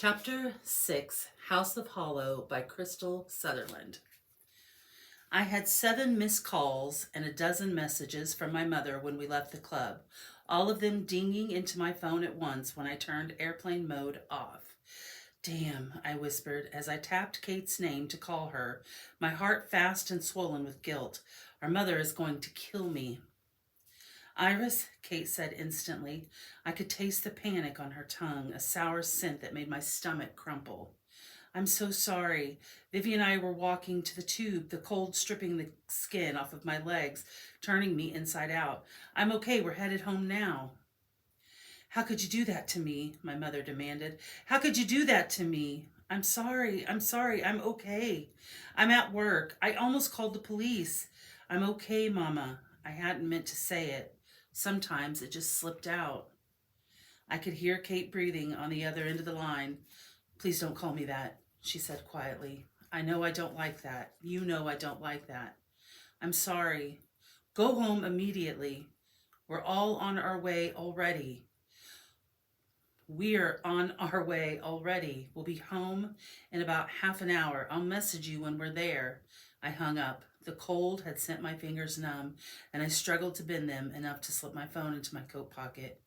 Chapter 6, House of Hollow by Crystal Sutherland. I had 7 missed calls and a dozen messages from my mother when we left the club, all of them dinging into my phone at once when I turned airplane mode off. Damn, I whispered as I tapped Kate's name to call her, my heart fast and swollen with guilt. Our mother is going to kill me. Iris, Kate said instantly. I could taste the panic on her tongue, a sour scent that made my stomach crumple. I'm so sorry. Vivi and I were walking to the tube, the cold stripping the skin off of my legs, turning me inside out. I'm okay, we're headed home now. How could you do that to me? My mother demanded. How could you do that to me? I'm sorry, I'm okay. I'm at work. I almost called the police. I'm okay, Mama. I hadn't meant to say it. Sometimes it just slipped out. I could hear Kate breathing on the other end of the line. Please don't call me that, she said quietly. I know I don't like that. You know I don't like that. I'm sorry. Go home immediately. We're all on our way already. We're on our way already. We'll be home in about half an hour. I'll message you when we're there. I hung up. The cold had sent my fingers numb, and I struggled to bend them enough to slip my phone into my coat pocket.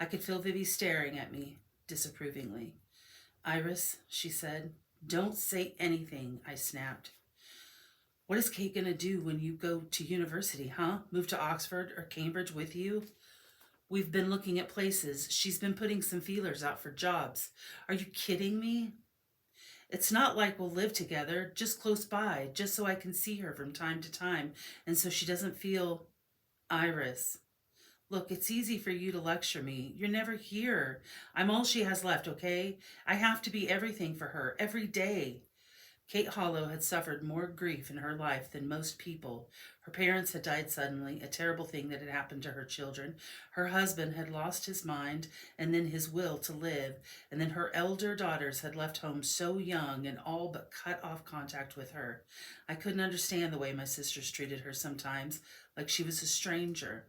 I could feel Vivi staring at me disapprovingly. Iris, she said. Don't say anything, I snapped. What is Kate going to do when you go to university, huh? Move to Oxford or Cambridge with you? We've been looking at places. She's been putting some feelers out for jobs. Are you kidding me? It's not like we'll live together, just close by, just so I can see her from time to time, and so she doesn't feel... Iris. Look, it's easy for you to lecture me. You're never here. I'm all she has left, okay? I have to be everything for her, every day. Kate Hollow had suffered more grief in her life than most people. Her parents had died suddenly, a terrible thing that had happened to her children. Her husband had lost his mind and then his will to live. And then her elder daughters had left home so young and all but cut off contact with her. I couldn't understand the way my sisters treated her sometimes, like she was a stranger.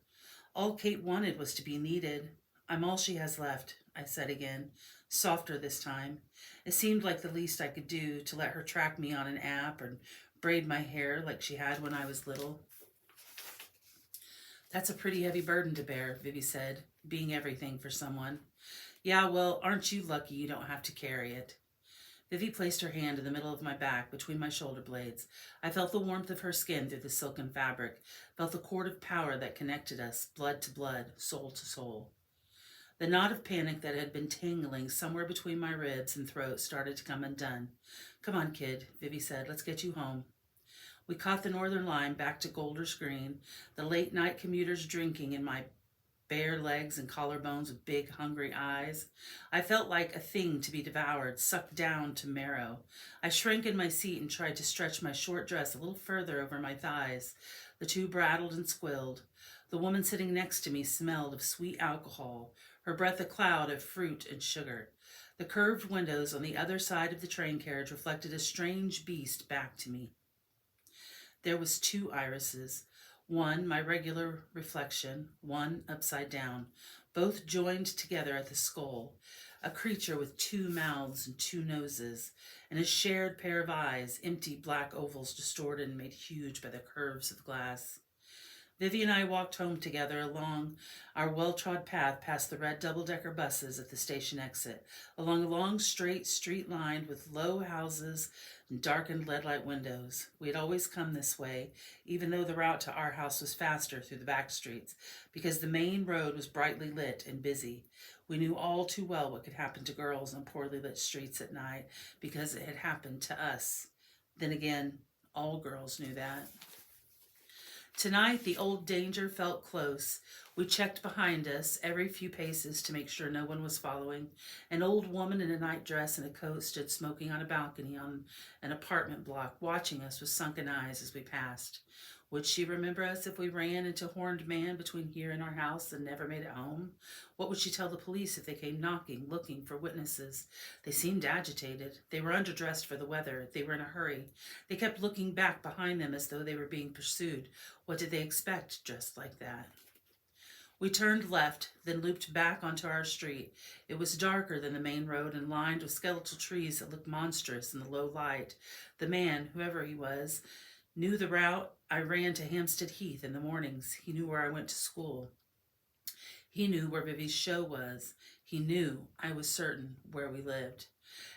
All Kate wanted was to be needed. I'm all she has left, I said again, softer this time. It seemed like the least I could do to let her track me on an app or braid my hair like she had when I was little. That's a pretty heavy burden to bear, Vivi said, being everything for someone. Yeah, well, aren't you lucky you don't have to carry it? Vivi placed her hand in the middle of my back, between my shoulder blades. I felt the warmth of her skin through the silken fabric, felt the cord of power that connected us, blood to blood, soul to soul. The knot of panic that had been tangling somewhere between my ribs and throat started to come undone. Come on, kid, Vivi said. Let's get you home. We caught the Northern Line back to Golders Green, the late-night commuters drinking in my bare legs and collarbones with big, hungry eyes. I felt like a thing to be devoured, sucked down to marrow. I shrank in my seat and tried to stretch my short dress a little further over my thighs. The two brattled and squilled. The woman sitting next to me smelled of sweet alcohol, her breath a cloud of fruit and sugar. The curved windows on the other side of the train carriage reflected a strange beast back to me. There was 2 irises. One, my regular reflection, one upside down, both joined together at the skull, a creature with 2 mouths and 2 noses, and a shared pair of eyes, empty black ovals distorted and made huge by the curves of glass. Vivi and I walked home together along our well-trod path past the red double-decker buses at the station exit, along a long straight street lined with low houses and darkened lead-light windows. We had always come this way, even though the route to our house was faster through the back streets, because the main road was brightly lit and busy. We knew all too well what could happen to girls on poorly lit streets at night, because it had happened to us. Then again, all girls knew that. Tonight, the old danger felt close. We checked behind us every few paces to make sure no one was following. An old woman in a nightdress and a coat stood smoking on a balcony on an apartment block, watching us with sunken eyes as we passed. Would she remember us if we ran into Horned Man between here and our house and never made it home? What would she tell the police if they came knocking, looking for witnesses? They seemed agitated. They were underdressed for the weather. They were in a hurry. They kept looking back behind them as though they were being pursued. What did they expect dressed like that? We turned left, then looped back onto our street. It was darker than the main road and lined with skeletal trees that looked monstrous in the low light. The man, whoever he was, knew the route I ran to Hampstead Heath in the mornings. He knew where I went to school. He knew where Vivi's show was. He knew, I was certain, where we lived.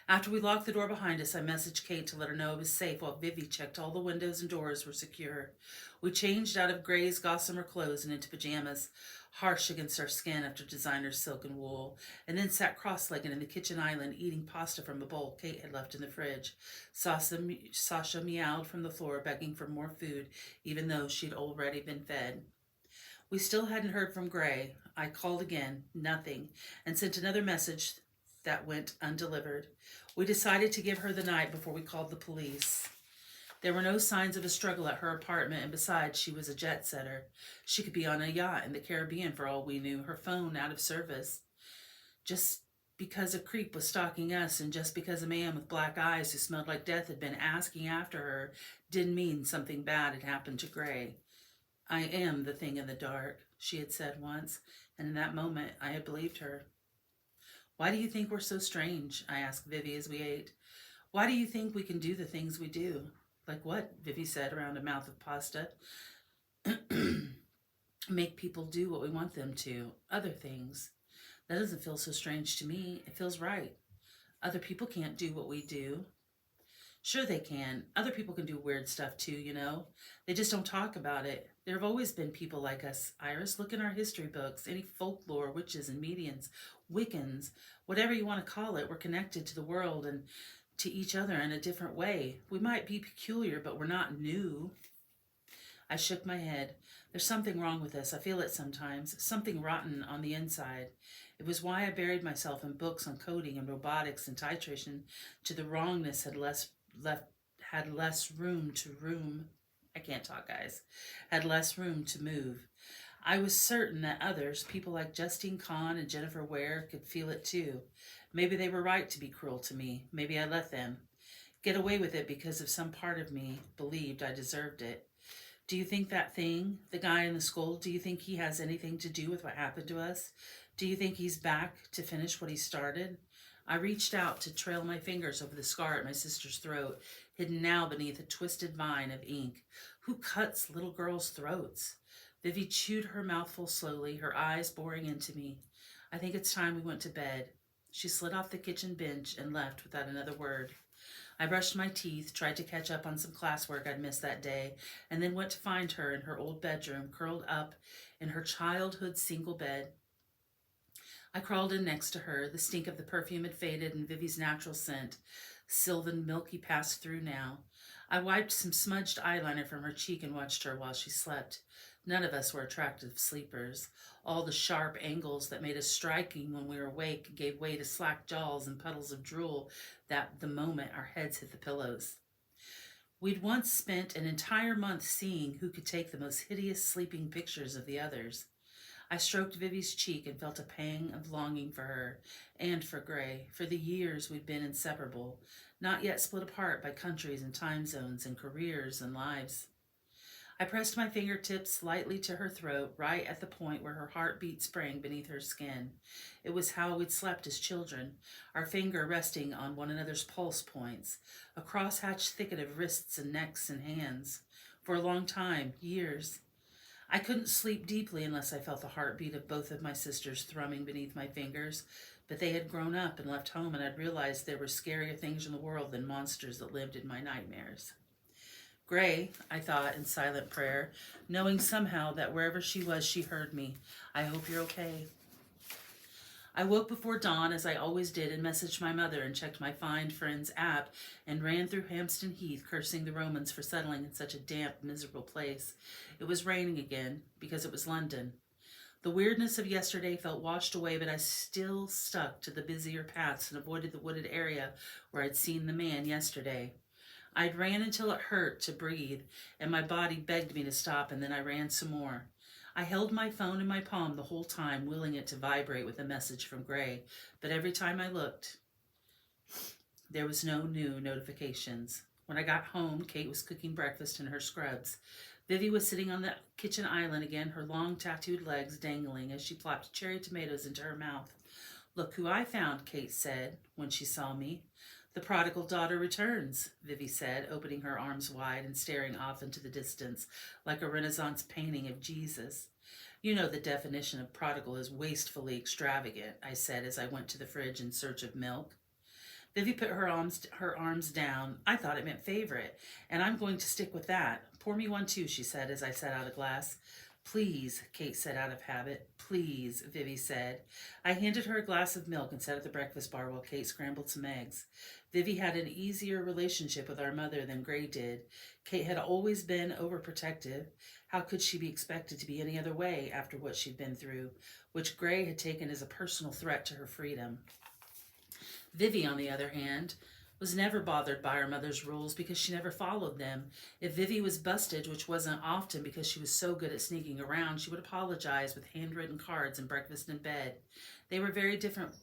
After we locked the door behind us, I messaged Kate to let her know it was safe while Vivi checked all the windows and doors were secure. We changed out of Gray's gossamer clothes and into pajamas, harsh against our skin after designer silk and wool, and then sat cross-legged in the kitchen island eating pasta from a bowl Kate had left in the fridge. Sasha meowed from the floor, begging for more food, even though she'd already been fed. We still hadn't heard from Gray. I called again, nothing, and sent another message that went undelivered. We decided to give her the night before we called the police. There were no signs of a struggle at her apartment, and besides, she was a jet setter. She could be on a yacht in the Caribbean for all we knew, her phone out of service. Just because a creep was stalking us, and just because a man with black eyes who smelled like death had been asking after her, didn't mean something bad had happened to Gray. I am the thing in the dark, she had said once, and in that moment I had believed her. Why do you think we're so strange? I asked Vivi as we ate. Why do you think we can do the things we do? Like what? Vivi said around a mouth of pasta. Make people do what we want them to. Other things. That doesn't feel so strange to me. It feels right. Other people can't do what we do. Sure they can. Other people can do weird stuff too, you know. They just don't talk about it. There have always been people like us, Iris. Look in our history books. Any folklore, witches and mediums, Wiccans, whatever you want to call it, we're connected to the world and to each other in a different way. We might be peculiar, but we're not new. I shook my head. There's something wrong with us. I feel it sometimes. Something rotten on the inside. It was why I buried myself in books on coding and robotics and titration to the wrongness had less room to move. I was certain that others, people like Justine Kahn and Jennifer Ware, could feel it too. Maybe they were right to be cruel to me. Maybe I let them get away with it because of some part of me believed I deserved it. Do you think that thing, the guy in the skull, do you think he has anything to do with what happened to us? Do you think he's back to finish what he started? I reached out to trail my fingers over the scar at my sister's throat, hidden now beneath a twisted vine of ink. Who cuts little girls' throats? Vivi chewed her mouthful slowly, her eyes boring into me. I think it's time we went to bed. She slid off the kitchen bench and left without another word. I brushed my teeth, tried to catch up on some classwork I'd missed that day, and then went to find her in her old bedroom, curled up in her childhood single bed. I crawled in next to her. The stink of the perfume had faded and Vivi's natural scent, sylvan milky, passed through now. I wiped some smudged eyeliner from her cheek and watched her while she slept. None of us were attractive sleepers. All the sharp angles that made us striking when we were awake gave way to slack jaws and puddles of drool that the moment our heads hit the pillows. We'd once spent an entire month seeing who could take the most hideous sleeping pictures of the others. I stroked Vivi's cheek and felt a pang of longing for her and for Gray. For the years we'd been inseparable, not yet split apart by countries and time zones and careers and lives. I pressed my fingertips lightly to her throat, right at the point where her heartbeat sprang beneath her skin. It was how we'd slept as children, our finger resting on one another's pulse points, a crosshatched thicket of wrists and necks and hands. For a long time, years. I couldn't sleep deeply unless I felt the heartbeat of both of my sisters thrumming beneath my fingers, but they had grown up and left home, and I'd realized there were scarier things in the world than monsters that lived in my nightmares. Gray, I thought in silent prayer, knowing somehow that wherever she was, she heard me. I hope you're okay. I woke before dawn, as I always did, and messaged my mother and checked my Find Friends app and ran through Hampstead Heath, cursing the Romans for settling in such a damp, miserable place. It was raining again, because it was London. The weirdness of yesterday felt washed away, but I still stuck to the busier paths and avoided the wooded area where I'd seen the man yesterday. I'd ran until it hurt to breathe, and my body begged me to stop, and then I ran some more. I held my phone in my palm the whole time, willing it to vibrate with a message from Gray, but every time I looked, there was no new notifications. When I got home, Kate was cooking breakfast in her scrubs. Vivi was sitting on the kitchen island again, her long tattooed legs dangling as she plopped cherry tomatoes into her mouth. Look who I found, Kate said when she saw me. The prodigal daughter returns, Vivi said, opening her arms wide and staring off into the distance like a Renaissance painting of Jesus. You know the definition of prodigal is wastefully extravagant, I said as I went to the fridge in search of milk. Vivi put her arms down. I thought it meant favorite, and I'm going to stick with that. Pour me one too, she said as I set out a glass. Please, Kate said out of habit. Please, Vivi said. I handed her a glass of milk and sat at the breakfast bar while Kate scrambled some eggs. Vivi had an easier relationship with our mother than Gray did. Kate had always been overprotective. How could she be expected to be any other way after what she'd been through, which Gray had taken as a personal threat to her freedom? Vivi, on the other hand, was never bothered by her mother's rules because she never followed them. If Vivi was busted, which wasn't often because she was so good at sneaking around, she would apologize with handwritten cards and breakfast in bed. They were very different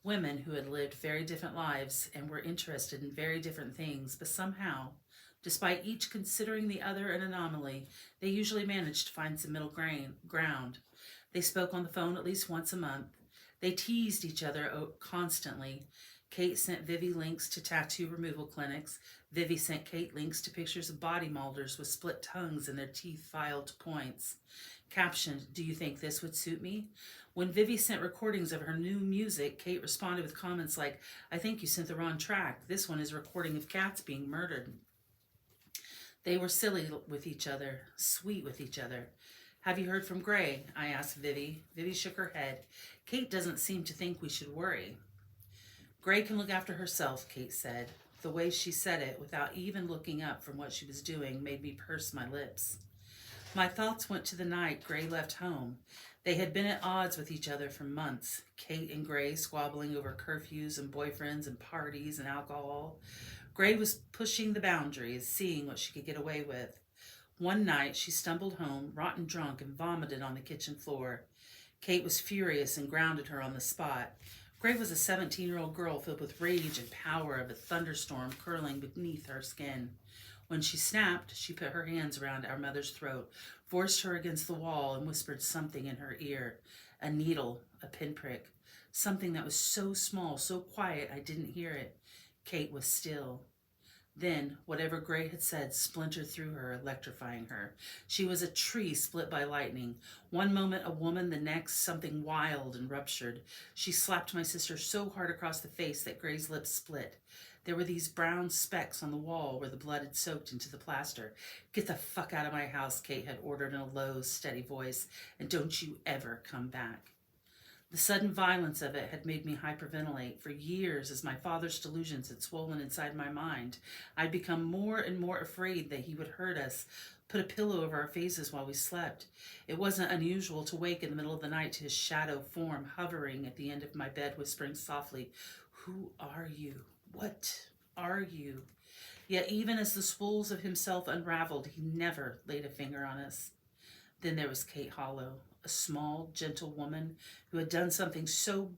women who had lived very different lives and were interested in very different things, but somehow, despite each considering the other an anomaly, they usually managed to find some middle ground. They spoke on the phone at least once a month. They teased each other constantly. Kate sent Vivi links to tattoo removal clinics. Vivi sent Kate links to pictures of body molders with split tongues and their teeth filed to points. Captioned, "Do you think this would suit me?" When Vivi sent recordings of her new music, Kate responded with comments like, "I think you sent the wrong track. This one is a recording of cats being murdered." They were silly with each other, sweet with each other. Have you heard from Gray? I asked Vivi. Vivi shook her head. Kate doesn't seem to think we should worry. Gray can look after herself, Kate said. The way she said it, without even looking up from what she was doing, made me purse my lips. My thoughts went to the night Gray left home. They had been at odds with each other for months. Kate and Gray squabbling over curfews and boyfriends and parties and alcohol. Gray was pushing the boundaries, seeing what she could get away with. One night, she stumbled home, rotten drunk, and vomited on the kitchen floor. Kate was furious and grounded her on the spot. Gray was a 17-year-old girl filled with rage and power of a thunderstorm curling beneath her skin. When she snapped, she put her hands around our mother's throat, forced her against the wall, and whispered something in her ear. A needle, a pinprick. Something that was so small, so quiet, I didn't hear it. Kate was still. Then, whatever Gray had said splintered through her, electrifying her. She was a tree split by lightning. One moment a woman, the next something wild and ruptured. She slapped my sister so hard across the face that Gray's lips split. There were these brown specks on the wall where the blood had soaked into the plaster. Get the fuck out of my house, Kate had ordered in a low, steady voice, and don't you ever come back. The sudden violence of it had made me hyperventilate. For years, as my father's delusions had swollen inside my mind, I'd become more and more afraid that he would hurt us, put a pillow over our faces while we slept. It wasn't unusual to wake in the middle of the night to his shadow form hovering at the end of my bed, whispering softly, "Who are you? What are you?" Yet even as the spools of himself unraveled, he never laid a finger on us. Then there was Kate Hollow, a small, gentle woman who had done something so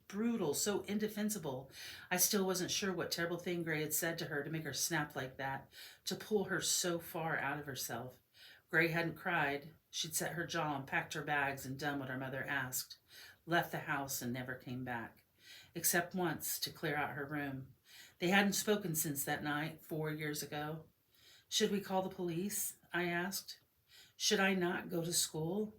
brutal, so indefensible. I still wasn't sure what terrible thing Gray had said to her to make her snap like that, to pull her so far out of herself. Gray hadn't cried. She'd set her jaw and packed her bags and done what her mother asked, left the house and never came back, except once to clear out her room. They hadn't spoken since that night, 4 years ago. Should we call the police? I asked. Should I not go to school?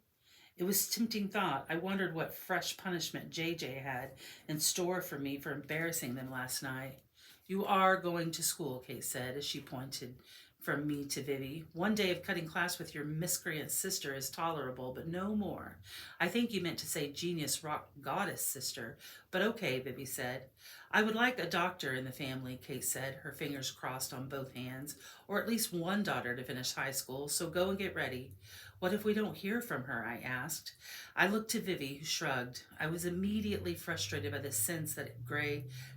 It was a tempting thought. I wondered what fresh punishment JJ had in store for me for embarrassing them last night. You are going to school, Kate said as she pointed from me to Vivi. One day of cutting class with your miscreant sister is tolerable, but no more. I think you meant to say genius rock goddess sister, but okay, Vivi said. I would like a doctor in the family, Kate said, her fingers crossed on both hands, or at least one daughter to finish high school, so go and get ready. What if we don't hear from her? I asked. I looked to Vivi, who shrugged. I was immediately frustrated by the sense that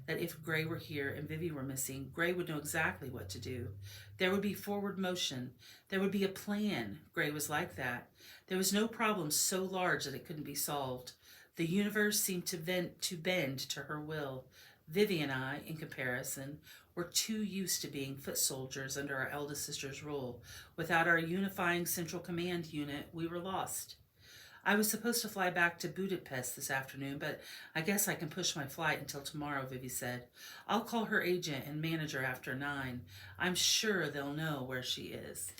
if Gray were here and Vivi were missing, Gray would know exactly what to do. There would be forward motion. There would be a plan. Gray was like that. There was no problem so large that it couldn't be solved. The universe seemed to bend to her will. Vivi and I, in comparison, were too used to being foot soldiers under our eldest sister's rule. Without our unifying central command unit, we were lost. I was supposed to fly back to Budapest this afternoon, but I guess I can push my flight until tomorrow, Vivi said. I'll call her agent and manager after 9. I'm sure they'll know where she is.